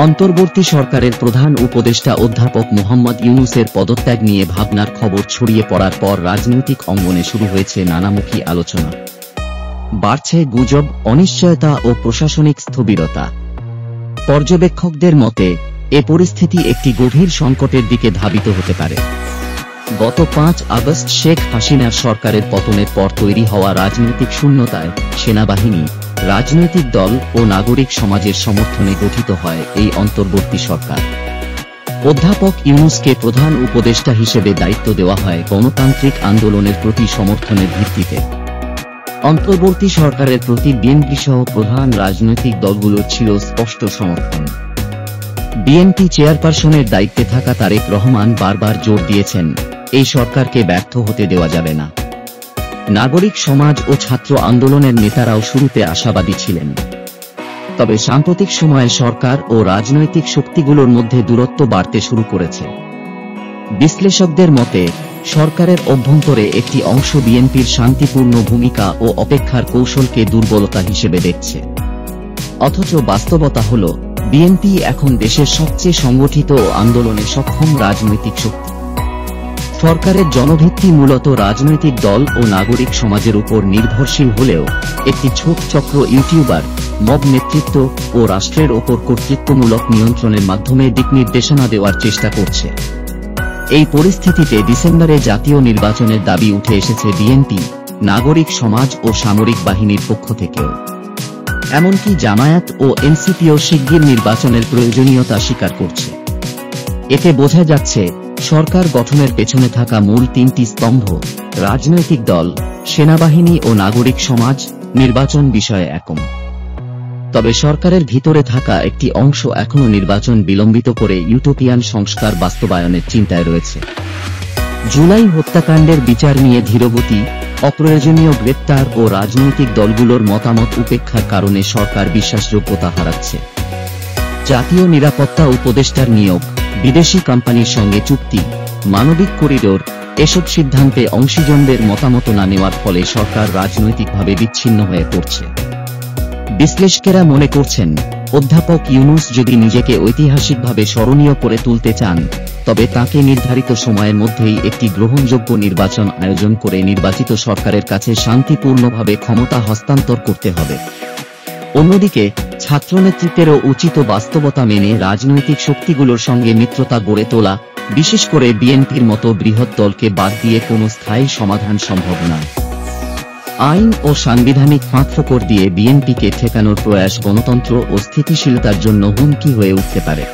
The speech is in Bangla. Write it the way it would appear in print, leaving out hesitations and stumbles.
অন্তর্বর্তী সরকারের প্রধান উপদেষ্টা অধ্যাপক মোহাম্মদ ইউনূসের পদত্যাগ নিয়ে ভাবনার খবর ছড়িয়ে পড়ার পর রাজনৈতিক অঙ্গনে শুরু হয়েছে নানামুখী আলোচনা। বাড়ছে গুজব, অনিশ্চয়তা ও প্রশাসনিক স্থবিরতা। পর্যবেক্ষকদের মতে এ পরিস্থিতি একটি গভীর সংকটের দিকে ধাবিত হতে পারে। গত 5 আগস্ট শেখ হাসিনার সরকারের পতনের পর তৈরি হওয়া রাজনৈতিক শূন্যতায় সেনাবাহিনী, রাজনৈতিক দল ও নাগরিক সমাজের সমর্থনে গঠিত হয় এই অন্তর্বর্তী সরকার। অধ্যাপক ইউনূসকে প্রধান উপদেষ্টা হিসেবে দায়িত্ব দেওয়া হয় গণতান্ত্রিক আন্দোলনের প্রতি সমর্থনের ভিত্তিতে। অন্তর্বর্তী সরকারের প্রতি বিএনপিসহ প্রধান রাজনৈতিক দলগুলোর ছিল স্পষ্ট সমর্থন। বিএনপি চেয়ারপারসনের দায়িত্বে থাকা তারেক রহমান বারবার জোর দিয়েছেন, এই সরকারকে ব্যর্থ হতে দেওয়া যাবে না। নাগরিক সমাজ ও ছাত্র আন্দোলনের নেতারাও শুরুতে আশাবাদী ছিলেন। তবে সাম্প্রতিক সময়ে সরকার ও রাজনৈতিক শক্তিগুলোর মধ্যে দূরত্ব বাড়তে শুরু করেছে। বিশ্লেষকদের মতে সরকারের অভ্যন্তরে একটি অংশ বিএনপির শান্তিপূর্ণ ভূমিকা ও অপেক্ষার কৌশলকে দুর্বলতা হিসেবে দেখছে। অথচ বাস্তবতা হল বিএনপি এখন দেশের সবচেয়ে সংগঠিত ও আন্দোলনে সক্ষম রাজনৈতিক শক্তি। সরকারের জনভিত্তি মূলত রাজনৈতিক দল ও নাগরিক সমাজের উপর নির্ভরশীল হলেও একটি ছোট চক্র ইউটিউবার, মব নেতৃত্ব ও রাষ্ট্রের ওপর কর্তৃত্বমূলক নিয়ন্ত্রণের মাধ্যমে দিকনির্দেশনা দেওয়ার চেষ্টা করছে। এই পরিস্থিতিতে ডিসেম্বরে জাতীয় নির্বাচনের দাবি উঠে এসেছে বিএনপি, নাগরিক সমাজ ও সামরিক বাহিনীর পক্ষ থেকেও। এমনকি জামায়াত ও এনসিপিও শিগগির নির্বাচনের প্রয়োজনীয়তা স্বীকার করছে। এতে বোঝা যাচ্ছে সরকার গঠনের পেছনে থাকা মূল 3টি স্তম্ভ, রাজনৈতিক দল, সেনাবাহিনী ও নাগরিক সমাজ, নির্বাচন বিষয়ে একম। তবে সরকারের ভিতরে থাকা একটি অংশ এখনও নির্বাচন বিলম্বিত করে ইউটোপিয়ান সংস্কার বাস্তবায়নের চিন্তায় রয়েছে। জুলাই হত্যাকাণ্ডের বিচার নিয়ে ধীরগতি, অপ্রয়োজনীয় গ্রেপ্তার ও রাজনৈতিক দলগুলোর মতামত উপেক্ষার কারণে সরকার বিশ্বাসযোগ্যতা হারাচ্ছে। জাতীয় নিরাপত্তা উপদেষ্টার নিয়োগ, বিদেশি কোম্পানির সঙ্গে চুক্তি, মানবিক করিডোর, এসব সিদ্ধান্তে অংশীজনদের মতামত না নেওয়ার ফলে সরকার রাজনৈতিকভাবে বিচ্ছিন্ন হয়ে পড়ছে। বিশ্লেষকেরা মনে করছেন, অধ্যাপক ইউনূস যদি নিজেকে ঐতিহাসিকভাবে স্মরণীয় করে তুলতে চান, তবে তাকে নির্ধারিত সময়ের মধ্যেই একটি গ্রহণযোগ্য নির্বাচন আয়োজন করে নির্বাচিত সরকারের কাছে শান্তিপূর্ণভাবে ক্ষমতা হস্তান্তর করতে হবে। অন্যদিকে ছাত্রনেতৃত্বেরও উচিত বাস্তবতা মেনে রাজনৈতিক শক্তিগুলোর সঙ্গে মিত্রতা গড়ে তোলা, বিশেষ করে বিএনপির মতো বৃহৎ দলকে বাদ দিয়ে কোনো স্থায়ী সমাধান সম্ভব নয়। আইন ও সাংবিধানিক ফাঁকফোকর দিয়ে বিএনপিকে ঠেকানোর প্রয়াস গণতন্ত্র ও স্থিতিশীলতার জন্য হুমকি হয়ে উঠতে পারে।